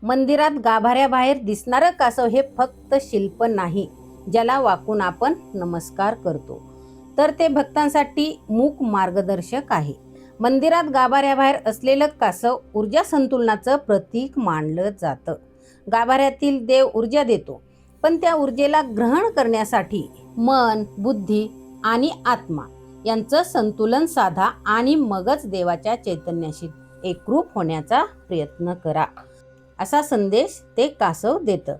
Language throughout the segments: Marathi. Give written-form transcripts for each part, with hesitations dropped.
मंदिरात गाभाऱ्याबाहेर दिसणारं कासव हे फक्त शिल्प नाही ज्याला वाकून आपण नमस्कार करतो, तर ते भक्तांसाठी मूक मार्गदर्शक आहे. मंदिरात गाभाऱ्याबाहेर असलेलं कासव ऊर्जा संतुलनाचं प्रतीक मानलं जातं. गाभाऱ्यातील देव ऊर्जा देतो, पण त्या ऊर्जेला ग्रहण करण्यासाठी मन, बुद्धी आणि आत्मा यांचं संतुलन साधा आणि मगच देवाच्या चैतन्याशी एकरूप होण्याचा प्रयत्न करा, असा संदेश ते कासव देतं.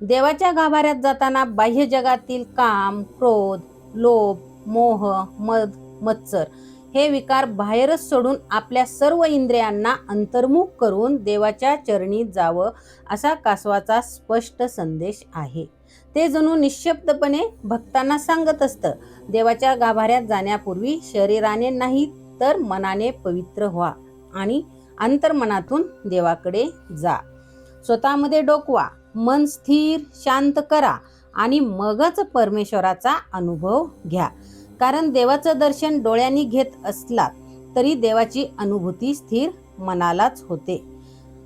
देवाच्या गाभाऱ्यात जाताना बाह्य जगातील काम, क्रोध, लोभ, मोह, मद, मत्सर हे विकार बाहेरच सोडून आपल्या सर्व इंद्रियांना अंतर्मुख करून देवाच्या चरणी जावं, असा कासवाचा स्पष्ट संदेश आहे. ते जणू निशब्दपणे भक्तांना सांगत असतं, देवाच्या गाभाऱ्यात जाण्यापूर्वी शरीराने नाही तर मनाने पवित्र व्हा आणि अंतर्मनातून देवाकडे जा. स्वतःमध्ये डोकवा, मन स्थिर शांत करा आणि मगच परमेश्वराचा अनुभव घ्या. कारण देवाचं दर्शन डोळ्यांनी घेत असलात तरी देवाची अनुभूती स्थिर मनालाच होते.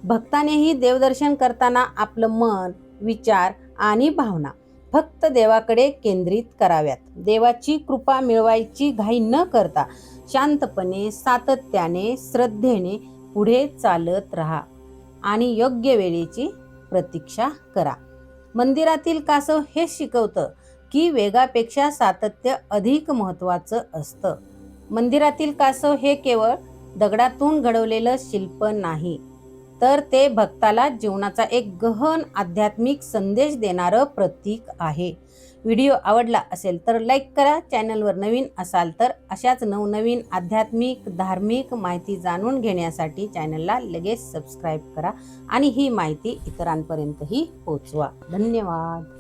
भक्तानेही देवदर्शन करताना आपलं मन, विचार आणि भावना फक्त देवाकडे केंद्रित कराव्यात. देवाची कृपा मिळवायची घाई न करता शांतपणे, सातत्याने, श्रद्धेने पुढे चालत राहा आणि योग्य वेळेची प्रतीक्षा करा. मंदिरातील कासव हे शिकवतं की वेगापेक्षा सातत्य अधिक महत्त्वाचं असतं. मंदिरातील कासव हे केवळ दगडातून घडवलेलं शिल्प नाही, तर ते भक्ताला जीवनाचा एक गहन आध्यात्मिक संदेश देणारं प्रतीक आहे. व्हिडिओ आवडला असेल तर लाईक करा. चॅनलवर नवीन असाल तर अशाच नवनवीन आध्यात्मिक, धार्मिक माहिती जाणून घेण्यासाठी चॅनलला लगेच सबस्क्राईब करा आणि ही माहिती इतरांपर्यंतही पोहोचवा. धन्यवाद.